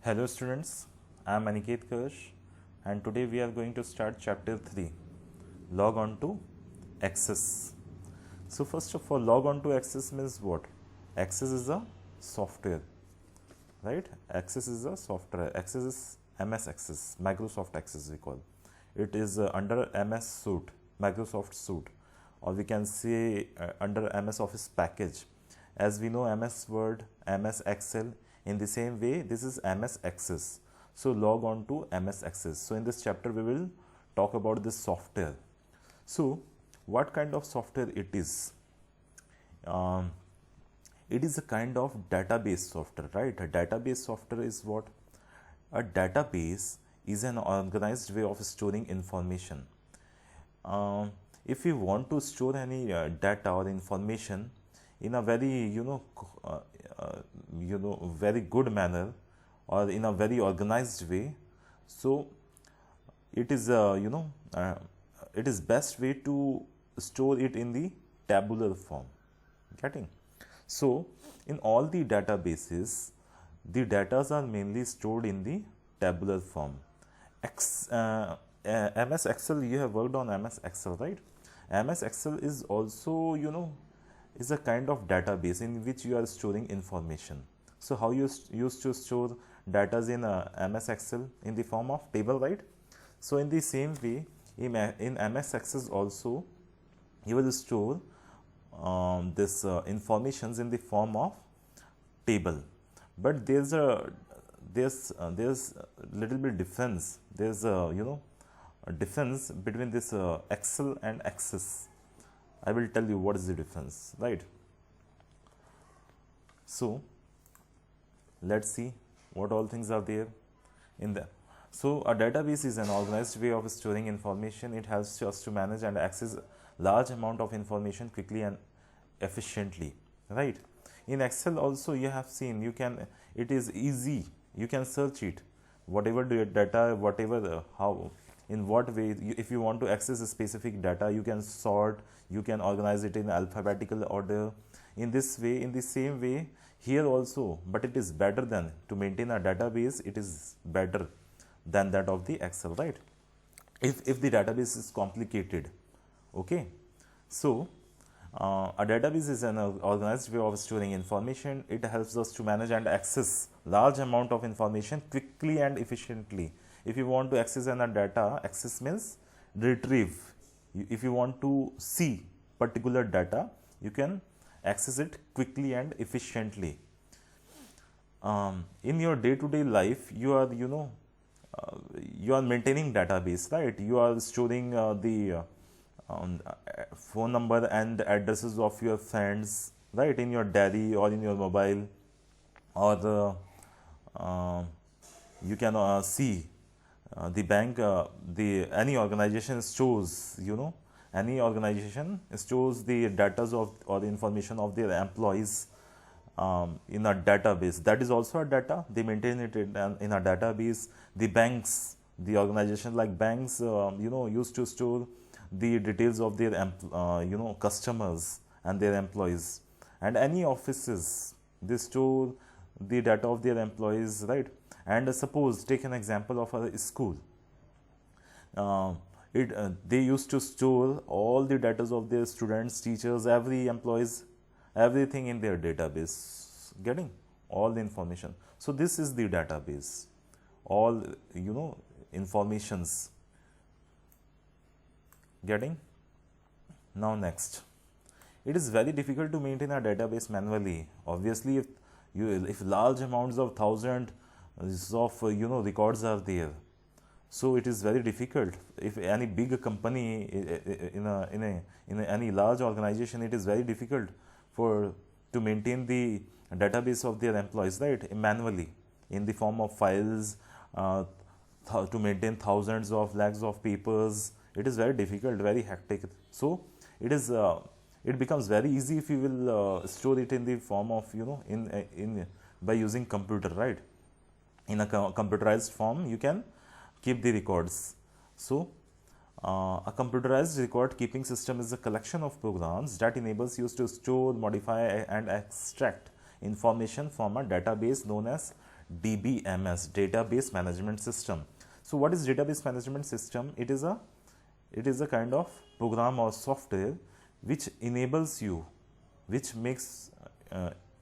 Hello students, I am Aniket Kirsch and today we are going to start chapter 3, log on to Access. So first of all, log on to Access means what? Access is a software, right? Access is a software. Access is MS Access, Microsoft Access we call. It is under MS Suite, Microsoft Suite, or we can say under MS Office package. As we know MS Word, MS Excel, in the same way this is MS Access. So log on to MS Access. So in this chapter we will talk about this software. So what kind of software it is? It is a kind of database software, right? A database software is what? A database is an organized way of storing information. If you want to store any data or information in a very very good manner or in a very organized way, so it is it is best way to store it in the tabular form. Getting? So in all the databases, the data are mainly stored in the tabular form. MS Excel, you have worked on MS Excel, right? MS Excel is also is a kind of database in which you are storing information. So how you used to store data in MS Excel in the form of table, right? So in the same way, in MS Access also you will store this informations in the form of table. But there's a little bit difference. There's a difference between this Excel and Access. I will tell you what is the difference, right? So let's see what all things are there in there. So a database is an organized way of storing information. It helps us to manage and access large amount of information quickly and efficiently, right? In Excel also you have seen, it is easy, you can search it, whatever data, whatever how, in what way, if you want to access a specific data, you can sort, you can organize it in alphabetical order. In this way, in the same way here also, but it is better than to maintain a database, it is better than that of the Excel, right? If the database is complicated, okay. So a database is an organized way of storing information. It helps us to manage and access large amount of information quickly and efficiently. If you want to access a data, access means retrieve. If you want to see particular data, you can access it quickly and efficiently. In your day-to-day life, you are you are maintaining database, right? You are storing the phone number and addresses of your friends, right, in your diary or in your mobile, or you can see the bank, any organization stores, any organization stores the data of or the information of their employees in a database. That is also a data. They maintain it in a database. The banks, the organizations like banks, used to store the details of their customers and their employees. And any offices, they store the data of their employees, right? And suppose take an example of a school. They used to store all the data of their students, teachers, every employees, everything in their database, getting all the information. So this is the database, all informations, getting. Now next, it is very difficult to maintain a database manually. Obviously, if large amounts of thousands of records are there, so it is very difficult. If any big company in any large organization, it is very difficult to maintain the database of their employees, right, manually in the form of files, to maintain thousands of lakhs of papers. It is very difficult, very hectic. So it becomes very easy if you will store it in the form of by using computer, right? In a computerized form, you can keep the records. So a computerized record keeping system is a collection of programs that enables you to store, modify and extract information from a database known as DBMS, database management system. So what is database management system? It is a kind of program or software which enables you, which makes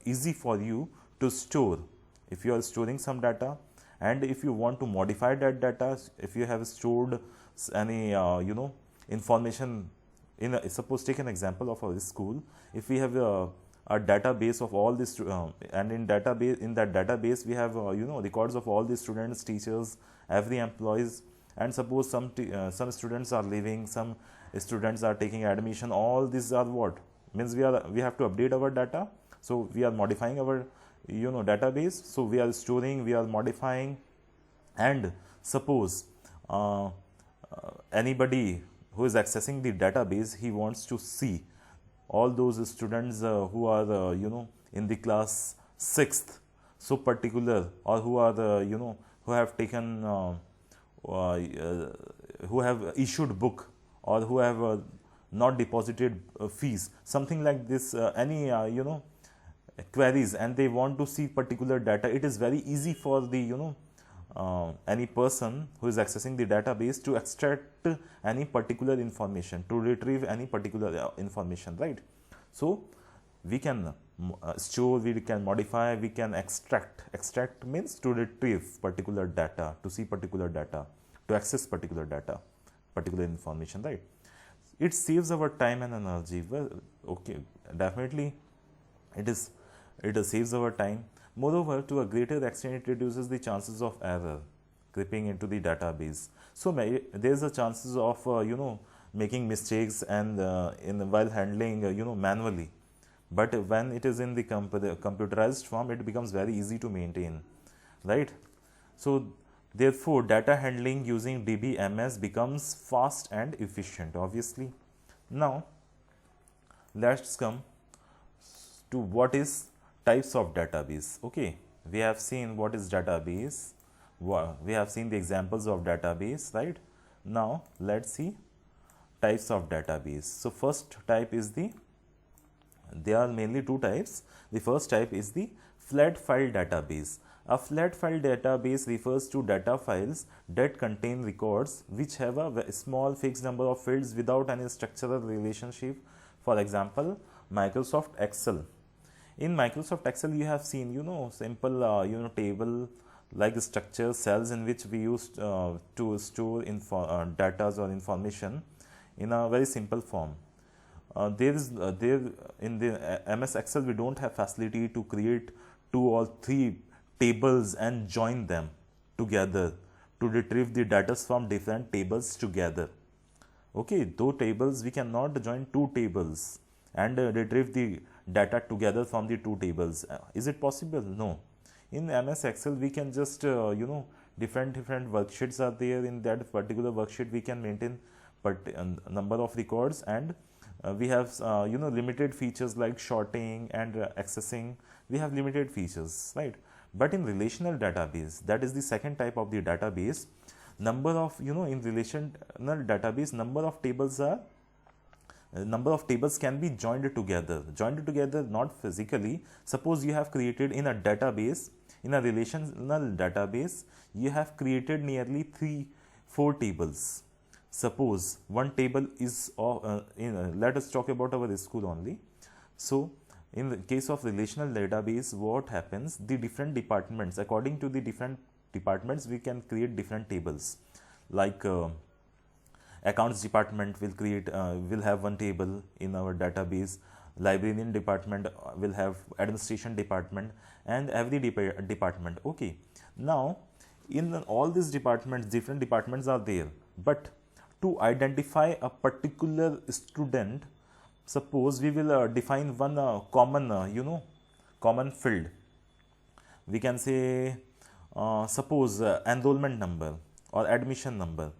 easy for you to store. If you are storing some data, and if you want to modify that data, if you have stored any information in suppose take an example of our school. If we have a database of all these and in that database we have records of all the students, teachers, every employees, and suppose some students are leaving, some students are taking admission, all these are what means we have to update our data. So we are modifying our database, so we are storing, we are modifying. And suppose anybody who is accessing the database, he wants to see all those students who are in the class 6th, so particular, or who are who have taken who have issued book, or who have not deposited fees, something like this, any queries, and they want to see particular data. It is very easy for the any person who is accessing the database to extract any particular information, to retrieve any particular information, right? So we can store, we can modify, we can extract. Extract means to retrieve particular data, to see particular data, to access particular data, particular information, right? It saves our time and energy. Well, okay, definitely it saves our time. Moreover, to a greater extent, it reduces the chances of error creeping into the database. So there is a chances of making mistakes and while handling manually. But when it is in the computerized form, it becomes very easy to maintain, right? So therefore, data handling using DBMS becomes fast and efficient, obviously. Now let's come to what is types of database. Okay, we have seen what is database, we have seen the examples of database, right? Now let's see types of database. So first type is there are mainly two types. The first type is the flat file database. A flat file database refers to data files that contain records which have a small fixed number of fields without any structural relationship. For example, Microsoft Excel. In Microsoft Excel, you have seen simple table like structure cells in which we used to store data or information in a very simple form. There in the MS Excel, we don't have facility to create 2 or 3 tables and join them together to retrieve the data from different tables together. Okay, those tables, we cannot join 2 tables and retrieve the data together from the 2 tables. Is it possible? No. In MS Excel, we can just different worksheets are there. In that particular worksheet, we can maintain number of records, and we have limited features like sorting and accessing. We have limited features, right? But in relational database, that is the second type of the database, number of in relational database, number of tables can be joined together, not physically. Suppose you have created in a database, in a relational database, you have created nearly 3-4 tables. Suppose one table is let us talk about our school only. So in the case of relational database, what happens, the different departments, according to the different departments, we can create different tables. Like accounts department will have one table in our database, librarian department will have administration department, and every department. Okay, now in all these departments, different departments are there, but to identify a particular student, suppose we will define one common field. We can say suppose enrollment number or admission number,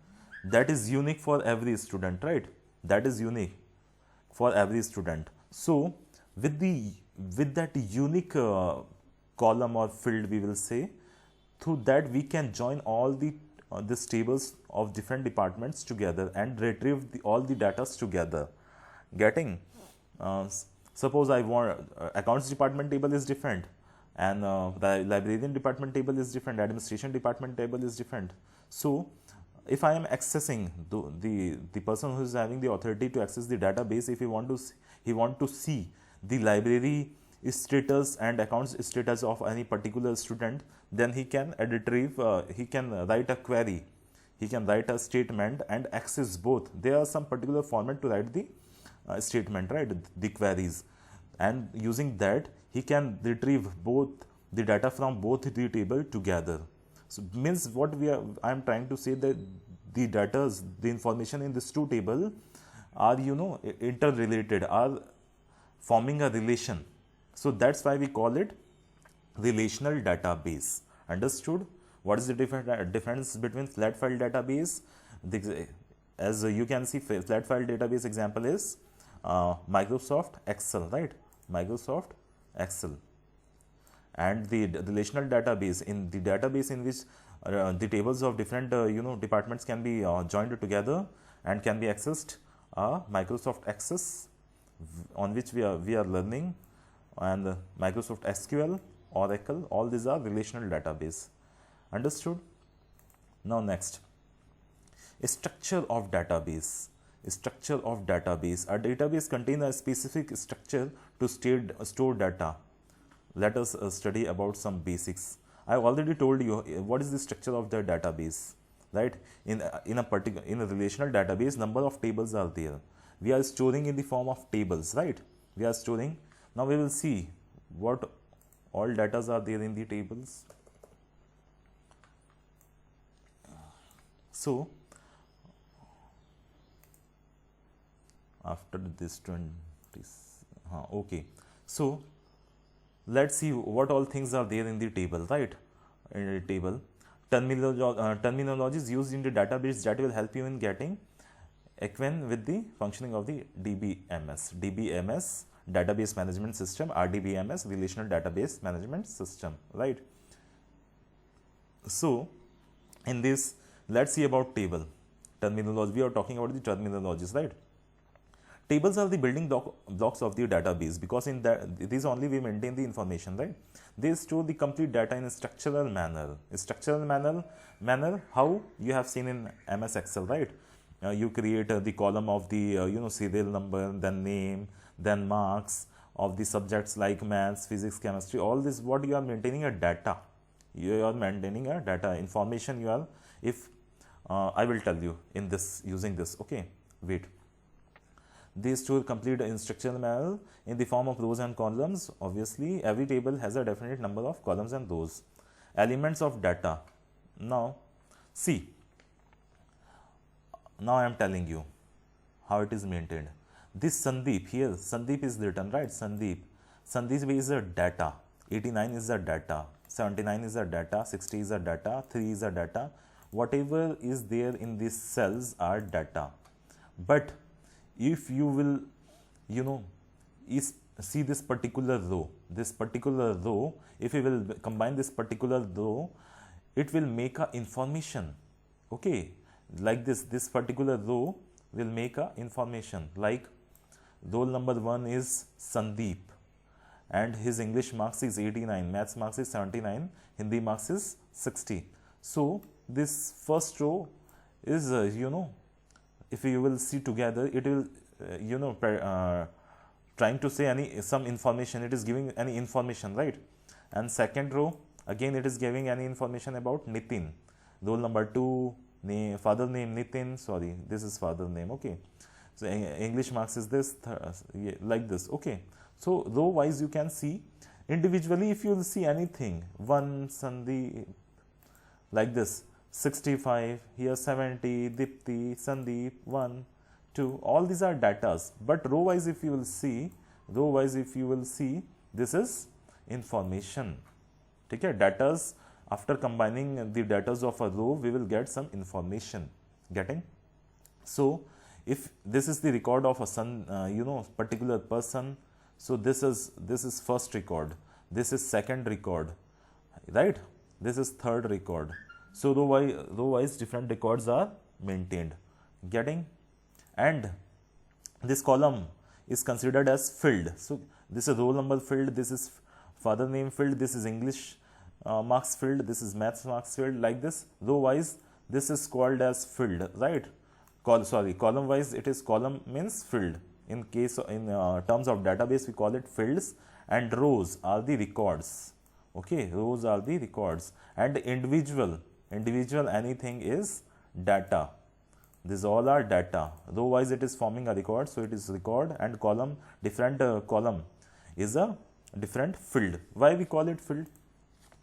that is unique for every student, right? That is unique for every student. So with that unique column or field, we will say, through that we can join all these tables of different departments together and retrieve all the data together. Getting suppose I want accounts department table is different, and the librarian department table is different, administration department table is different. So if I am accessing the person who is having the authority to access the database, if he want to see the library status and accounts status of any particular student, then he can he can write a query, he can write a statement and access both. There are some particular format to write the statement, right, the queries, and using that he can retrieve both the data from both the table together. So means what I am trying to say that the data, the information in this two table are interrelated, are forming a relation. So that's why we call it relational database. Understood? What is the difference between flat file database? As you can see, flat file database example is Microsoft Excel, right? Microsoft Excel. And the relational database, in the database in which the tables of different departments can be joined together and can be accessed, Microsoft Access, on which we are learning, and Microsoft SQL, Oracle, all these are relational database. Understood? Now next, structure of database. Structure of database. A database contains a specific structure to store data. Let us study about some basics. I have already told you what is the structure of the database, right? In a relational database, number of tables are there. We are storing in the form of tables, right? We are storing. Now we will see what all data are there in the tables. So after this 20, okay. So let's see what all things are there in the table, right? In the table, terminologies used in the database that will help you in getting acquainted with the functioning of the DBMS. DBMS, Database Management System, RDBMS, Relational Database Management System, right? So in this, let's see about table terminology. We are talking about the terminologies, right? Tables are the building blocks of the database, because in these only we maintain the information, right? They store the complete data in a structural manner. How you have seen in MS Excel, right? You create the column of the serial number, then name, then marks of the subjects like maths, physics, chemistry. All this, what you are maintaining a data. You are maintaining a data information. You are, if I will tell you in this, using this. Okay, wait. They store complete instructional manner in the form of rows and columns. Obviously, every table has a definite number of columns and rows. Elements of data. Now, see. Now I am telling you how it is maintained. This Sandeep here, Sandeep is written, right? Sandeep is a data. 89 is a data. 79 is a data. 60 is a data. 3 is a data. Whatever is there in these cells are data. But if you will, see this particular row, if you will combine this particular row, it will make a information. Okay, like this particular row will make a information, like roll number 1 is Sandeep and his English marks is 89, maths marks is 79, Hindi marks is 60. So this first row is if you will see together, it will trying to say some information. It is giving any information, right? And second row, again it is giving any information about Nitin. Roll number 2, name, father name Nitin, sorry, this is father name. Okay, so English marks is this, like this. Okay, so row wise you can see. Individually, if you will see anything, 1 Sandeep, like this, 65, here 70, Dipti, Sandeep, 1, 2, all these are datas. But row wise if you will see, this is information. Okay, datas, after combining the datas of a row, we will get some information. Getting? So if this is the record of a particular person, so this is first record, this is second record, right? This is third record. So row wise different records are maintained. Getting? And this column is considered as filled. So this is roll number filled, this is father name field, this is English marks field, this is maths marks field, like this. Row wise, this is called as field, right? Column wise, it is column means field. In terms of database, we call it fields, and rows are the records. Okay, rows are the records, and individual anything is data. These all are data. Row wise it is forming a record, so it is record, and column, different column is a different field. Why we call it field?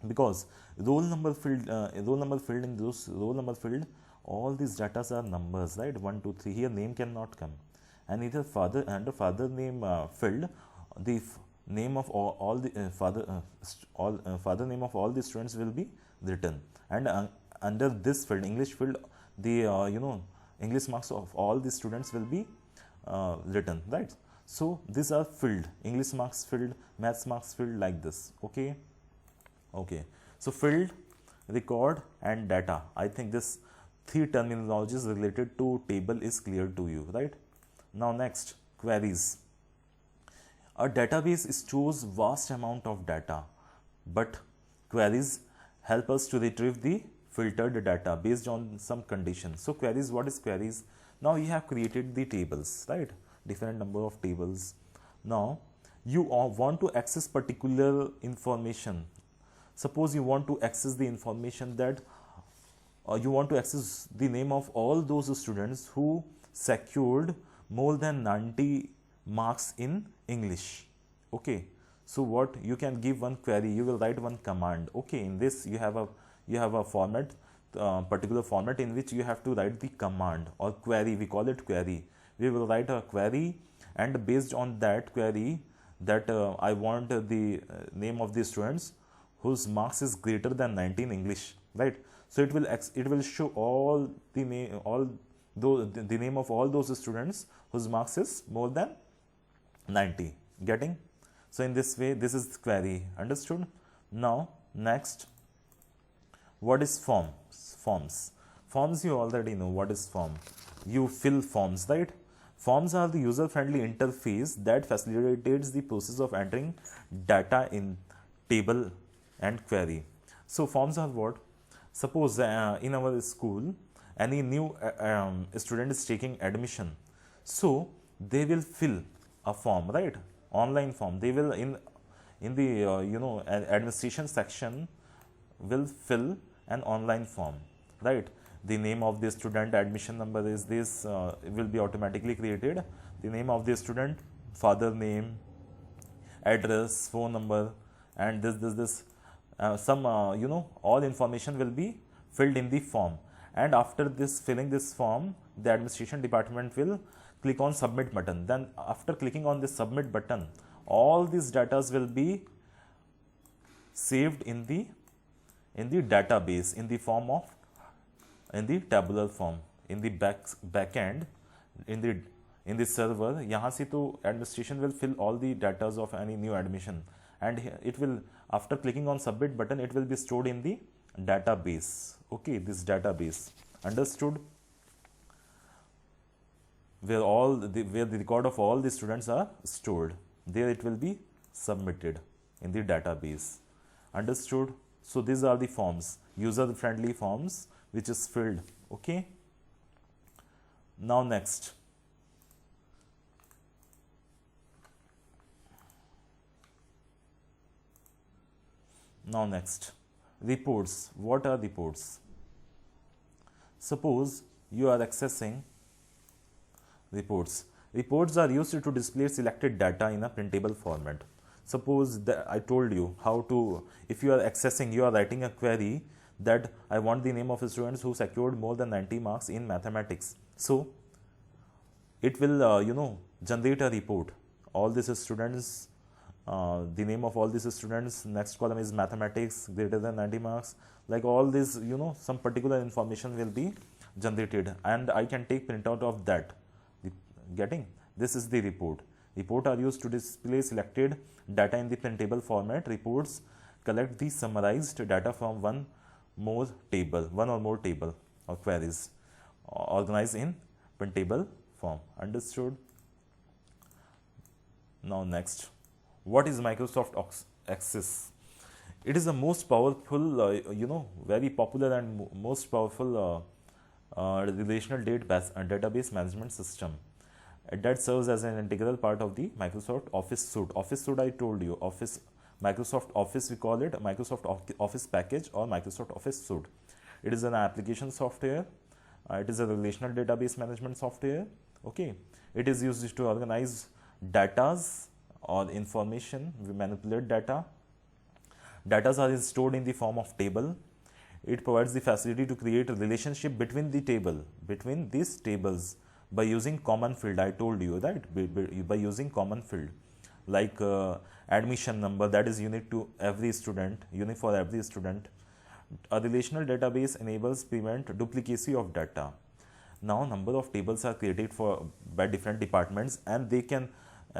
Because roll number field in those roll number field, all these data are numbers, right? 1 2 3. Here name cannot come, and either father and the father name field, the name of all the father name of all the students will be written, and under this field, English field, the English marks of all the students will be written, right? So these are filled, English marks filled, maths marks filled, like this. Okay. So field, record, and data. I think this 3 terminologies related to table is clear to you, right? Now next, queries. A database stores vast amount of data, but queries help us to retrieve the filtered data based on some conditions. So queries, what is queries? Now you have created the tables, right? Different number of tables. Now you want to access particular information. Suppose you want to access the information that you want to access the name of all those students who secured more than 90 marks in English. Okay, so what you can give one query, you will write one command. Okay, in this you have a format, particular format in which you have to write the command or query. We call it query. We will write a query, and based on that query, that I want the name of the students whose marks is greater than 90 in English, right? So it will show all the name of all those students whose marks is more than 90. Getting? So in this way, this is query. Understood? Now next, what is forms? Forms, you already know what is form. You fill forms, right? Forms are the user-friendly interface that facilitates the process of entering data in table and query. So forms are what? Suppose in our school, any new student is taking admission, so they will fill a form, right? Online form. They will in the administration section will fill an online form, right? The name of the student, admission number is this, will be automatically created. The name of the student, father name, address, phone number, and this all information will be filled in the form. And after this filling this form, the administration department will click on submit button. Then after clicking on this submit button, all these data will be saved in the database in the form of the tabular form in the back end in the server. Yahan se to administration will fill all the data of any new admission, and it will, after clicking on submit button, it will be stored in the database. Okay, this database. Understood? Where the record of all the students are stored, there it will be submitted in the database. Understood? So these are the forms, user friendly forms, which is filled. Okay. Now next, reports. What are reports? Suppose you are accessing reports. Reports are used to display selected data in a printable format. Suppose that I told you how to, if you are accessing, you are writing a query that I want the name of the students who secured more than 90 marks in mathematics. So it will generate a report. All these students, the name of all these students, next column is mathematics greater than 90 marks, like all this, some particular information will be generated, and I can take printout of that. Getting? This is the report. Report are used to display selected data in the printable format. Reports collect the summarized data from one or more table or queries organized in printable form. Understood? Now next, what is Microsoft access. It is the most powerful, very popular and most powerful relational database management system that serves as an integral part of the Microsoft Office suite. Office suite, I told you, Microsoft Office, we call it Microsoft Office package or Microsoft Office suite. It is an application software. It is a relational database management software. Okay, it is used to organize datas or information. We manipulate data. Datas are stored in the form of table. It provides the facility to create a relationship between these tables by using common field. I told you, right? By using common field, like admission number, that is unique to every student, unique for every student. A relational database enables prevent duplicacy of data. Now, number of tables are created by different departments, and they can,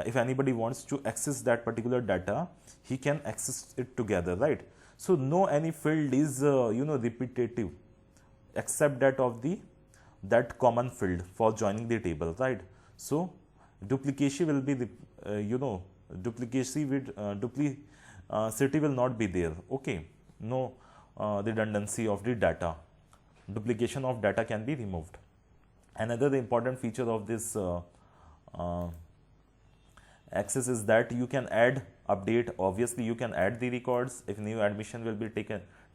if anybody wants to access that particular data, he can access it together, right? So no any field is repetitive except that of that common field for joining the table, right? So duplication will be duplicity will not be there. Okay, no redundancy of the data. Duplication of data can be removed. Another important feature of this access is that you can add, update. Obviously, you can add the records if new admission will be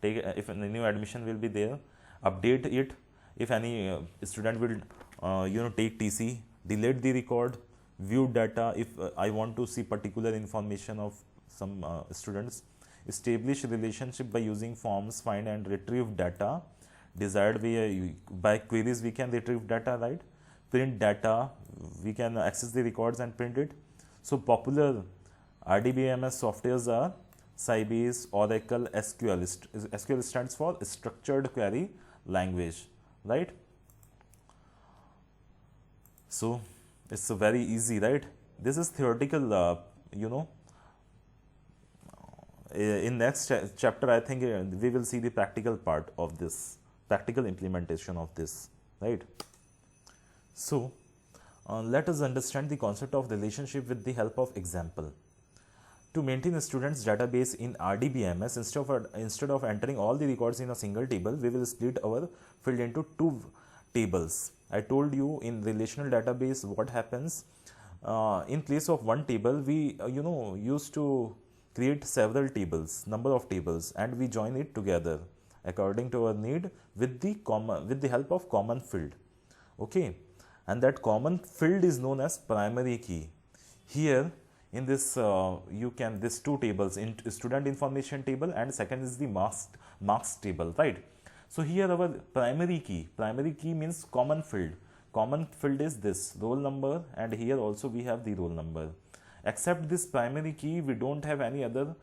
if a new admission will be there. Update it if any student will take TC. Delete the record. View data if I want to see particular information of some students. Establish relationship by using forms, find and retrieve data. Desired way by queries we can retrieve data, right? Print data, we can access the records and print it. So popular RDBMS softwares are Sybase, Oracle, SQL. SQL stands for Structured Query Language, right? So it's very easy, right? This is theoretical, in next chapter I think we will see the practical part of this, practical implementation of this, right? So let us understand the concept of relationship with the help of example. To maintain a student's database in RDBMS, instead of entering all the records in a single table, we will split our field into two tables. I told you in relational database what happens. In place of one table, we used to create several tables, number of tables, and we join it together according to our need with the help of common field. Okay, and that common field is known as primary key. Here in this this two tables, in student information table and second is the marks table, right? So here our primary key means common field. Common field is this roll number, and here also we have the roll number. Except this primary key, we don't have any other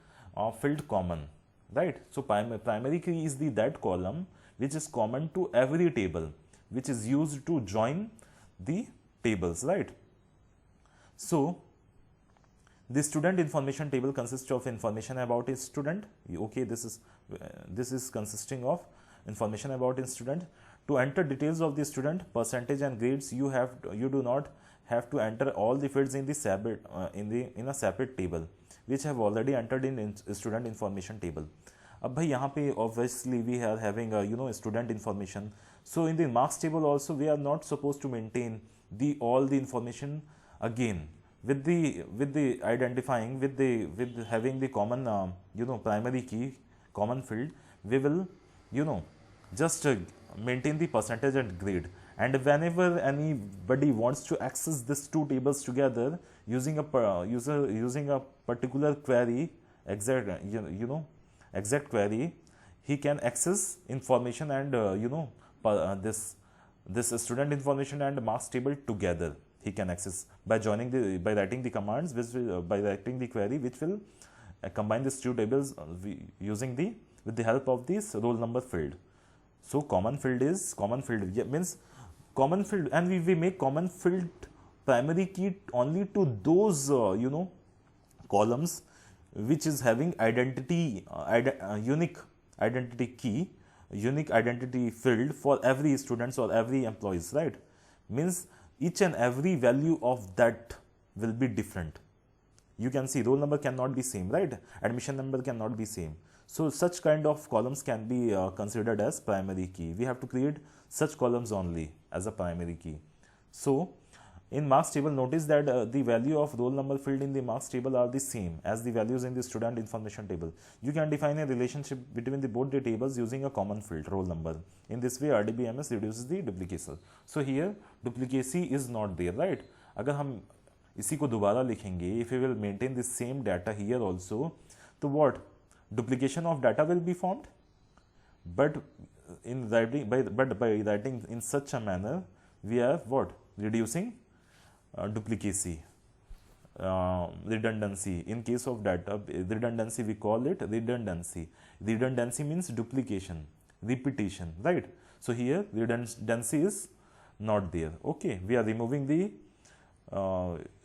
field common, right? So primary key is that column which is common to every table, which is used to join the tables, right? So the student information table consists of information about a student. Okay, this is consisting of information about a student. To enter details of the student, percentage and grades, you do not have to enter all the fields in the separate in a separate table, which have already entered in student information table. अब भाई यहाँ पे obviously we are having student information. So in the marks table also we are not supposed to maintain all the information again with identifying with having the common primary key, common field. We will just maintain the percentage and grade. And whenever anybody wants to access these two tables together using a particular query, exact query, he can access information and this student information and marks table together. He can access by writing the commands, by writing the query, which will combine these two tables with the help of this roll number field. So common field means common field, and we make common field primary key only to those columns which is having unique identity key, unique identity field for every students or every employees, right? Means each and every value of that will be different. you can see roll number cannot be same, right? Admission number cannot be same. So such kind of columns can be considered as primary key. We have to create such columns only as a primary key. So in marks table, notice that the value of roll number field in the marks table are the same as the values in the student information table. You can define a relationship between both the tables using a common field, roll number. In this way, RDBMS reduces the duplication. So here, duplicacy is not there, right? अगर हम इसी को दोबारा लिखेंगे, if we will maintain the same data here also, तो what? Duplication of data will be formed, but in writing by writing in such a manner, we are what? Reducing duplicacy, redundancy. In case of data redundancy, we call it redundancy. Redundancy means duplication, repetition, right? So here redundancy is not there. Okay, we are removing the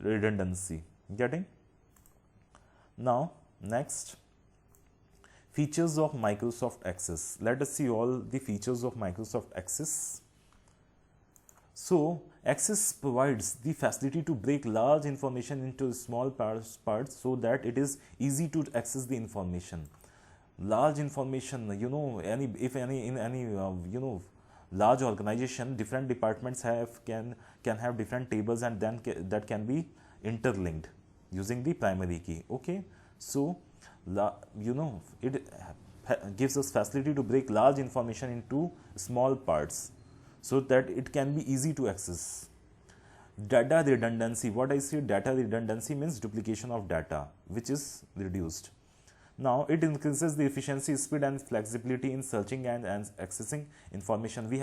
redundancy. Getting? Now next, features of Microsoft Access. Let us see all the features of Microsoft Access. So Access provides the facility to break large information into small parts so that it is easy to access the information. Large information, you know, in any large organization, different departments can have different tables, and then that can be interlinked using the primary key. Okay, so it gives us facility to break large information into small parts so that it can be easy to access. Data redundancy. What I say, data redundancy means duplication of data, which is reduced. Now it increases the efficiency, speed and flexibility in searching and accessing information. We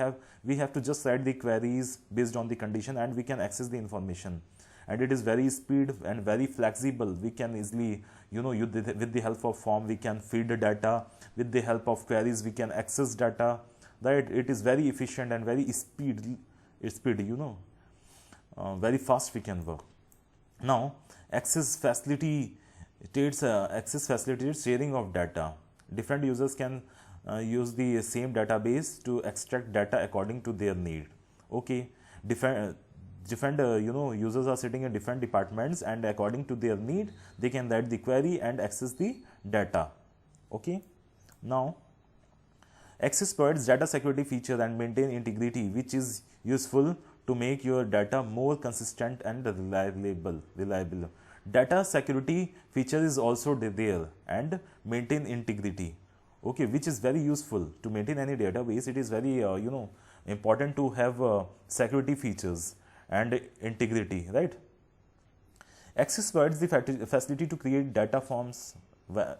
have to just write the queries based on the condition, and we can access the information. And it is very speed and very flexible. We can easily, with the help of form, we can feed the data. With the help of queries, we can access data. Right? It is very efficient and very very fast we can work. Now, access facilitates sharing of data. Different users can use the same database to extract data according to their need. Okay, different users are sitting in different departments, and according to their need, they can write the query and access the data. Okay, now Access provides data security feature and maintain integrity, which is useful to make your data more consistent and reliable. Data security feature is also there, and maintain integrity. Okay, which is very useful to maintain any database. It is very important to have security features and integrity, right? Access provides the facility to create data forms.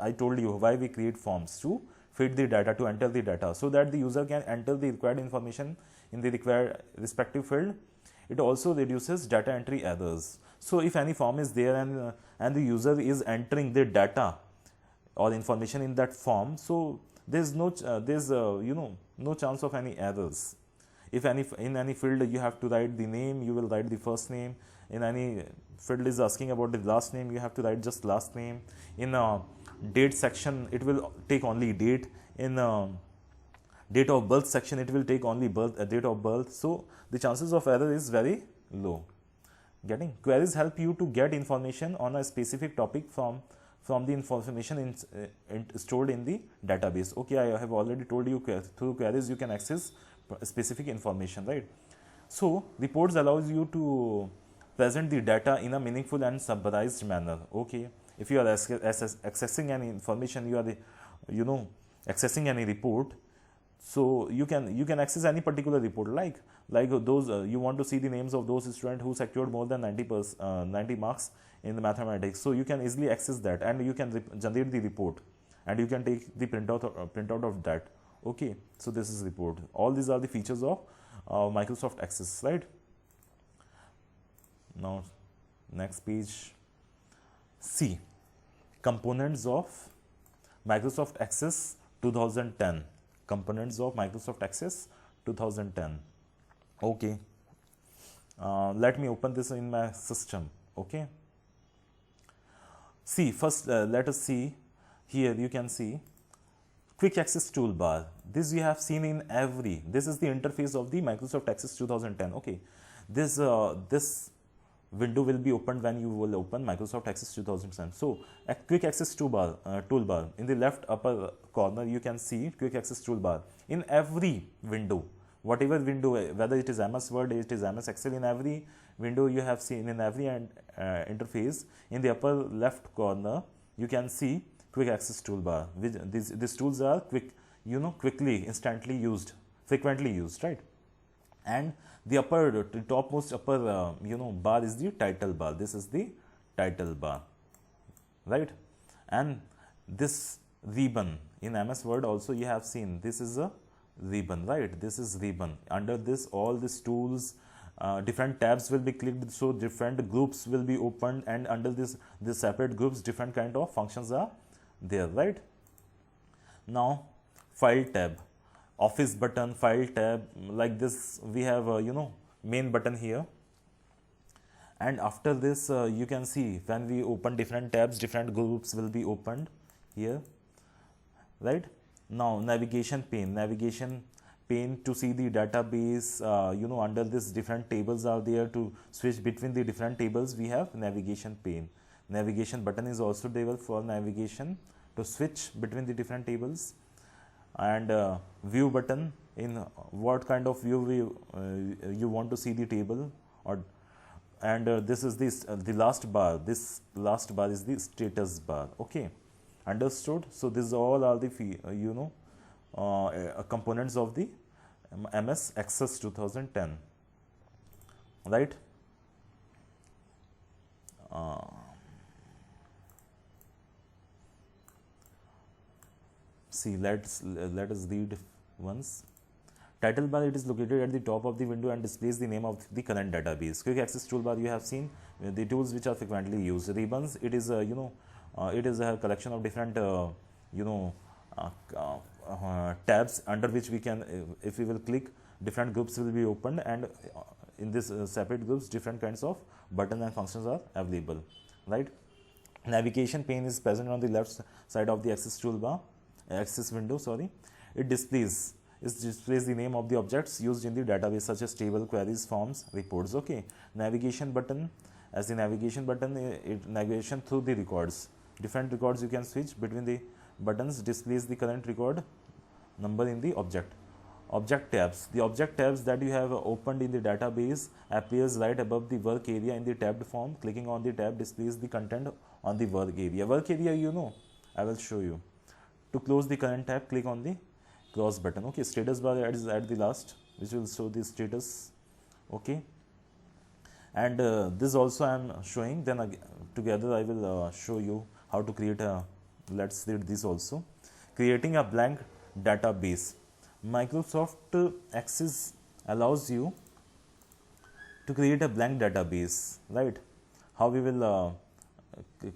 I told you why we create forms: to feed the data, to enter the data, so that the user can enter the required information in the respective field. It also reduces data entry errors. So if any form is there and the user is entering the data or information in that form, so there's no chance of any errors. If in any field you have to write the name, you will write the first name. In any field is asking about the last name, you have to write just last name. In a date section, it will take only date. In date of birth section, it will take only date of birth. So the chances of error is very low. Getting? Queries help you to get information on a specific topic from the information stored in the database. Okay, I have already told you through queries you can access specific information, right? So reports allows you to present the data in a meaningful and summarized manner. Okay, if you are accessing any information, you are accessing any report, so you can access any particular report, like those you want to see the names of those students who secured more than 90 marks in the mathematics. So you can easily access that, and you can generate the report, and you can take the printout of that. Okay, so this is report. All these are the features of Microsoft Access, right? Now next page. See, components of Microsoft Access 2010. Components of Microsoft Access 2010. Okay, let me open this in my system. Okay, see, first let us see. Here you can see quick access toolbar. This you have seen in this is the interface of the Microsoft Access 2010. Okay, this window will be opened when you will open Microsoft Access 2010. So a quick access toolbar in the left upper corner, you can see quick access toolbar. In every window, whatever window, whether it is MS Word, it is MS Excel, in every window you have seen, in every interface, in the upper left corner, you can see quick access toolbar. These tools are quickly, instantly used, frequently used, right? And the topmost upper bar is the title bar. This is the title bar, right? And this ribbon in MS Word also you have seen, this is a ribbon, right? This is ribbon. Under this, all these tools, different tabs will be clicked, so different groups will be opened, and under this separate groups, different kind of functions are there, right? Now file tab, office button, file tab, like this we have main button here. And after this you can see when we open different tabs, different groups will be opened here, right? Now navigation pane to see the database, under this different tables are there. To switch between the different tables, we have navigation pane. Navigation button is also there for navigation, to switch between the different tables. And view button, in what kind of view you want to see the table, and this is the last bar. This last bar is the status bar. Okay, understood? So these all are the components of the MS Access 2010, right? See, let us read once. Title bar, it is located at the top of the window and displays the name of the current database. Quick access toolbar, you have seen the tools which are frequently used. Ribbons, it is it is a collection of different tabs under which we can, if we will click, different groups will be opened, and in this separate groups, different kinds of buttons and functions are available, right? Navigation pane is present on the left side of the access window. It displays the name of the objects used in the database, such as table, queries, forms, reports. Okay, navigation button, as the navigation button, navigation through the records, different records you can switch between the buttons. Displays the current record number in the object tabs. The object tabs that you have opened in the database appears right above the work area in the tabbed form. Clicking on the tab displays the content on the work area. I will show you. To close the current tab, click on the close button. Okay, status bar is at the last, which will show the status. Okay, and this also I am showing. Then together I will show you how to create a. Let's read this also. Creating a blank database. Microsoft Access allows you to create a blank database, right? How we will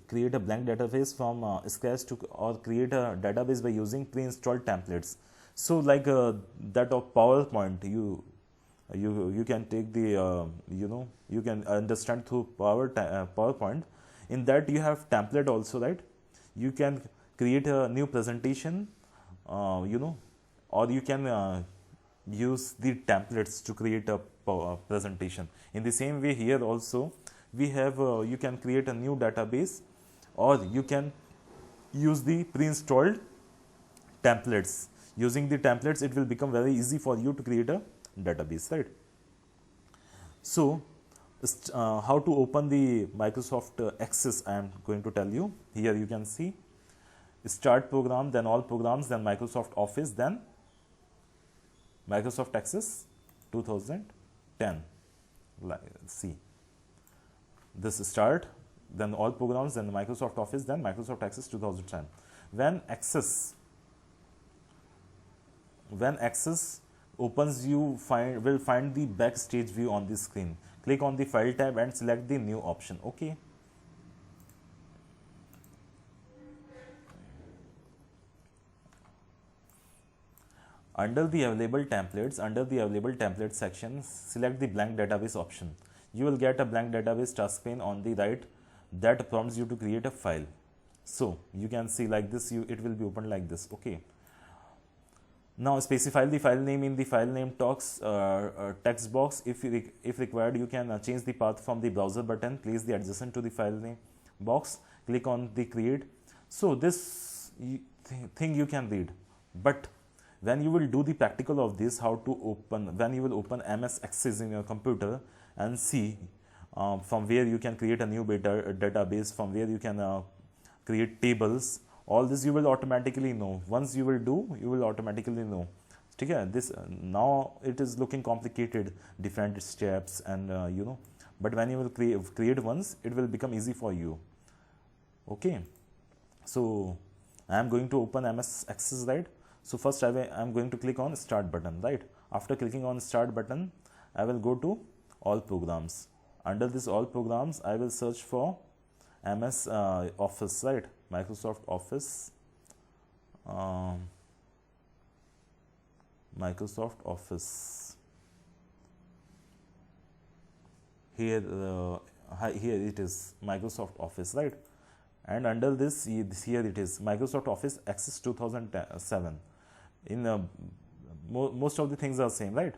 create a blank database from scratch or create a database by using pre-installed templates. So like that of PowerPoint, you can take the you can understand through PowerPoint. In that you have template also, right? You can create a new presentation, or you can use the templates to create a presentation. In the same way, here also we have you can create a new database, or you can use the pre-installed templates. Using the templates, it will become very easy for you to create a database, right? So how to open the Microsoft Access, I am going to tell you. Here you can see Start Program, then All Programs, then Microsoft Office, then Microsoft Access 2010. See, this Start, then All Programs, then Microsoft Office, then Microsoft Access 2010. When Access opens, you will find the backstage view on the screen. Click on the File tab and select the New option. Okay. Under the available templates section, select the blank database option. You will get a blank database task pane on the right that prompts you to create a file. So you can see like this, it will be opened like this. Okay. Now specify the file name in the file name text box. If required, you can change the path from the browser button. Place the adjacent to the file name box. Click on the create. So this thing you can read, but when you will do the practical of this, how to open, when you will open MS Access in your computer and see from where you can create a new database, from where you can create tables, all this you will automatically know. Once you will do, you will automatically know. Okay, this now it is looking complicated, different steps, and you know, but when you will create once, it will become easy for you. Okay, so I am going to open MS Access, right? So first I am going to click on start button, right? After clicking on start button, I will go to all programs. Under this all programs, I will search for MS Office, right? Microsoft Office. Microsoft Office. Here it is Microsoft Office, right? And under this, here it is Microsoft Office Access 2007. In most of the things are same, right?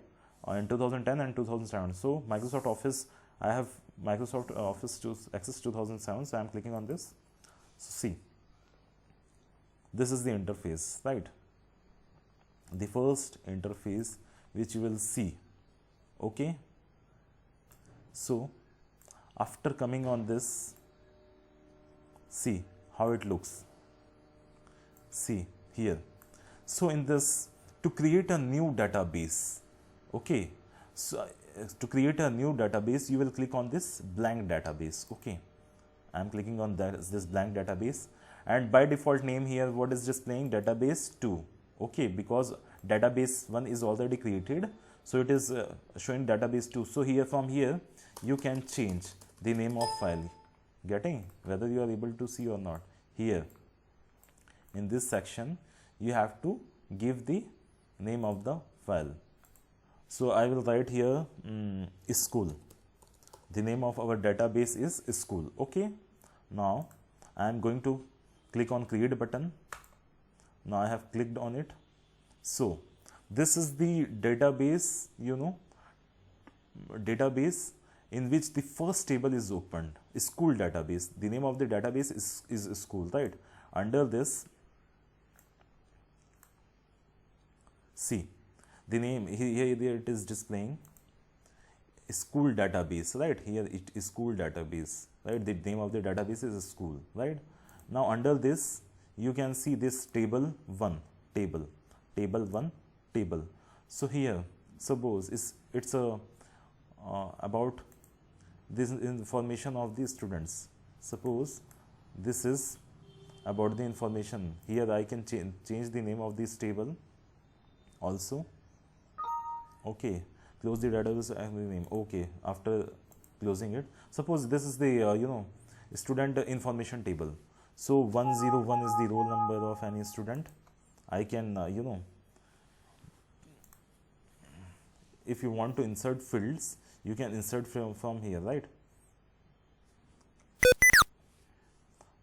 In 2010 and 2007. So Microsoft Office, I have Microsoft Office Access 2007. So I am clicking on this. So see, this is the interface, right? The first interface which you will see. Okay. So after coming on this, see how it looks. See here. So in this, to create a new database, okay, so to create a new database, you will click on this blank database. Okay, I am clicking on this blank database, and by default name here, what is displaying? Database 2. Okay, because database 1 is already created, so it is showing database 2. So here, from here, you can change the name of file. Getting whether you are able to see or not. Here in this section, you have to give the name of the file. So I will write here school. The name of our database is school. Okay, now I am going to click on create button. Now I have clicked on it. So this is the database, you know, database in which the first table is opened, school database. The name of the database is school, right? Under this, see the name here it is displaying school database, right? Here it is school database, right? The name of the database is school, right? Now under this, you can see this table 1, table 1, table. So here, suppose it's about this information of the students. Suppose this is about the information. Here I can change the name of this table also. Okay, close the database and the name. Okay, after closing it, suppose this is the you know, student information table. So 101 is the roll number of any student. I can you know, if you want to insert fields, you can insert from here, right?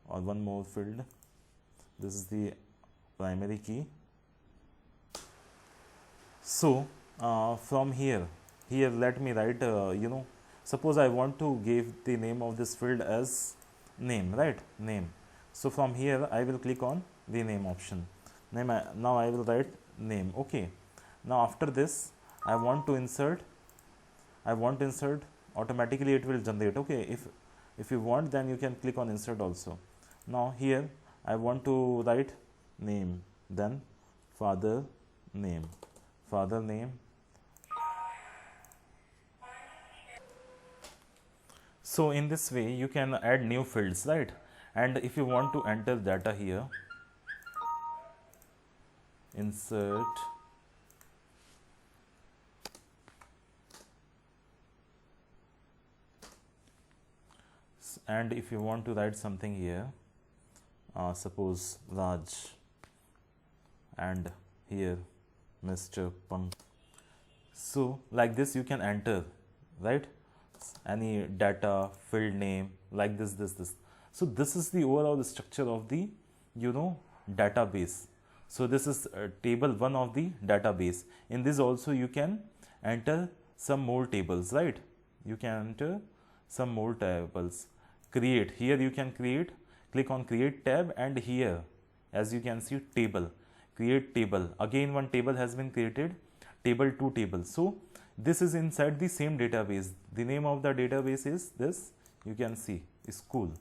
Or one more field. This is the primary key. So from here let me write you know, suppose I want to give the name of this field as name, right? Name. So from here I will click on the name option. Name. Now I will write name. Okay. Now after this, I want to insert, automatically it will generate. Okay, if you want, then you can click on insert also. Now here I want to write name, then father name. So in this way you can add new fields, right? And if you want to enter data here, insert and if you want to write something here, suppose Raj, and here Mr. Punk. So like this you can enter, right? Any data, field name, like this. So this is the overall structure of the, you know, database. So this is table 1 of the database. In this also you can enter some more tables, right? You can enter some more tables. Create, here you can create, click on create tab, and here as you can see table, create table. Again one table has been created, table 2 table. So this is inside the same database. The name of the database is this, you can see, school.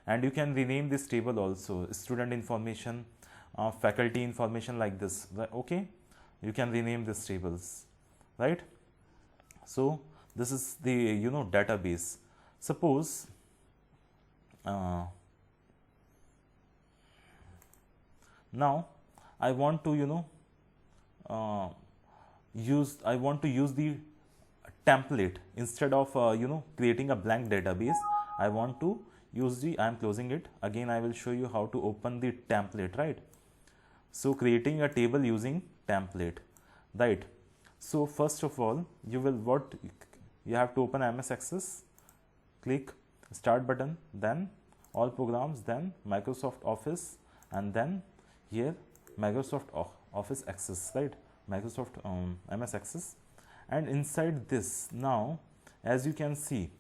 And you can rename this table also, student information, faculty information, like this, okay? You can rename these tables, right? So this is the, you know, database. Suppose now I want to, you know, I want to use the template instead of you know, creating a blank database. I want to use the, I am closing it again. I will show you how to open the template, right? So creating a table using template, right? So first of all, you have to open MS Access, click start button, then all programs, then Microsoft Office, and then here Microsoft Office Access, right? Microsoft MS Access. And inside this, now as you can see,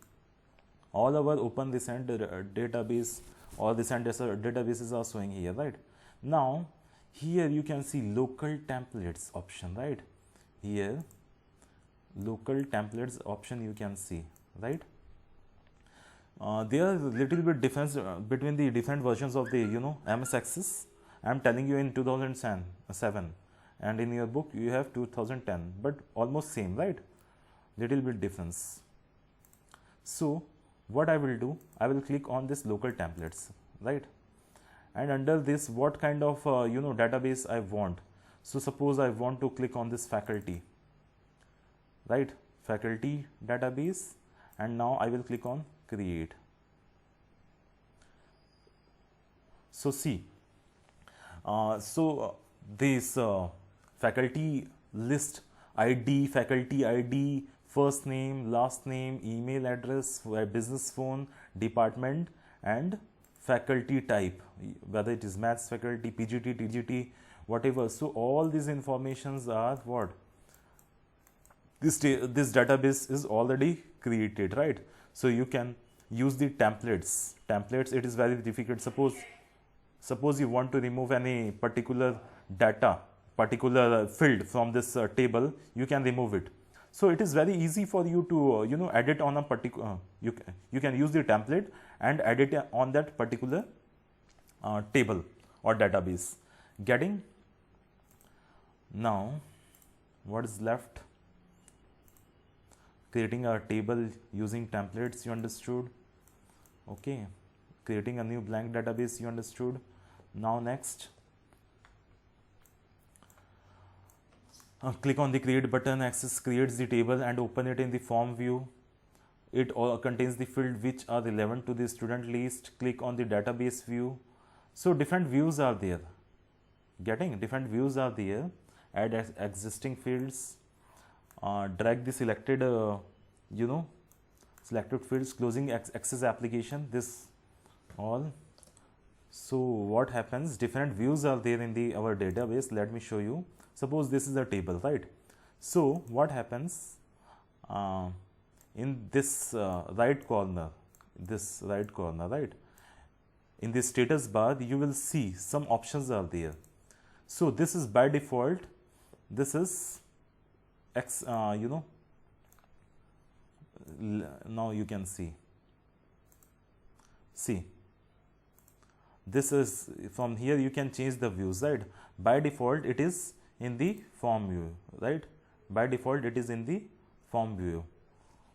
all our open recent database, all recent databases are showing here, right? Now here you can see local templates option, right? Here local templates option you can see, right? There are little bit difference between the different versions of the, you know, MS Access. I am telling you in 2007, and in your book you have 2010, but almost same, right? Little bit difference. So what I will do, I will click on this local templates, right? And under this, what kind of you know, database I want. So suppose I want to click on this faculty, right? Faculty database, and now I will click on create. So see, this faculty list ID, faculty ID, first name, last name, email address, business phone, department, and faculty type, whether it is maths faculty, PGT, TGT, whatever. So all these informations are what? This database is already created, right? So you can use the templates. It is very difficult. Suppose you want to remove any particular data, particular field from this table, you can remove it. So it is very easy for you to you know, edit on a particular, you can use the template and edit on that particular table or database. Getting? Now what is left? Creating a table using templates, you understood? Okay. Creating a new blank database, you understood? Now next, click on the create button. Access creates the table and open it in the form view. It all contains the field which are relevant to the student list. Click on the database view. So different views are there. Getting? Different views are there. Add existing fields. Drag the selected you know, selected fields, closing access application, this all. So what happens, different views are there in our database. Let me show you. Suppose this is a table, right? So what happens, in this right corner, right, in the status bar, you will see some options are there. So this is by default, this is you know, now you can see, this is, from here you can change the views, right? By default it is in the form view, right? By default it is in the form view.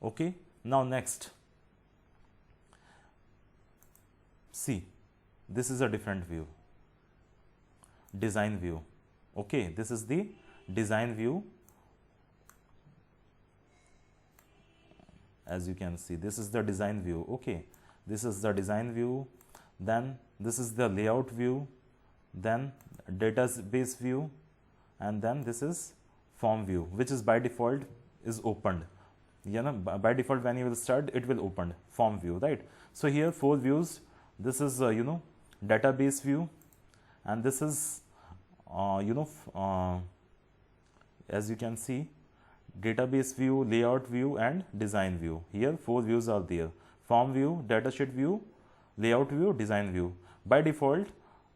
Okay. Now next, see, this is a different view, design view. Okay, this is the design view. As you can see, this is the design view. Okay, this is the design view. Then this is the layout view, then database view, and then this is form view, which is by default is opened. You know, by default when you will start, it will open form view, right? So here 4 views. This is you know, database view, and this is as you can see, database view, layout view and design view. Here 4 views are there: form view, datasheet view, layout view, design view. By default,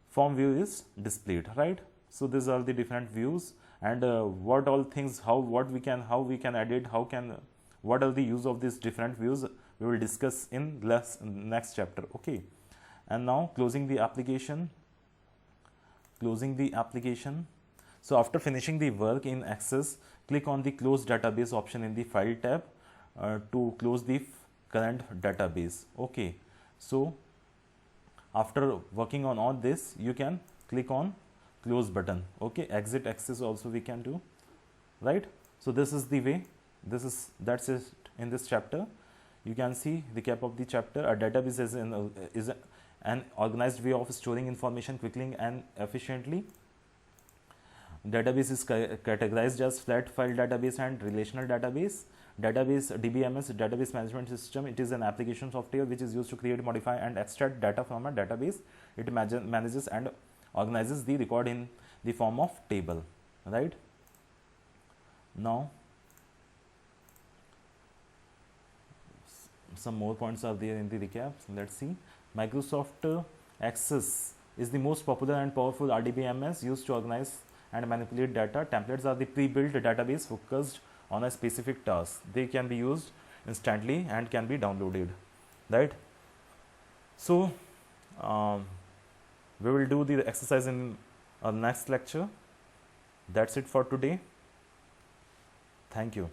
form view is displayed, right? So these are the different views, and what all things, how we can edit, what are the use of these different views, we will discuss in next chapter. Okay, and now closing the application. So after finishing the work in Access, click on the Close Database option in the File tab to close the current database. Okay, so after working on all this, you can click on Close button. Okay, exit Access also we can do, right? So this is the way. That's it in this chapter. You can see the cap of the chapter. A database is an organized way of storing information quickly and efficiently. Database is categorized as flat file database and relational database. DBMS, database management system, it is an application software which is used to create, modify and extract data from a database. It manages and organizes the record in the form of table, right? Now some more points are there in the recap. Let's see. Microsoft Access is the most popular and powerful RDBMS used to organize and manipulate data. Templates are the pre-built database focused on a specific task. They can be used instantly and can be downloaded, right? So we will do the exercise in our next lecture. That's it for today. Thank you.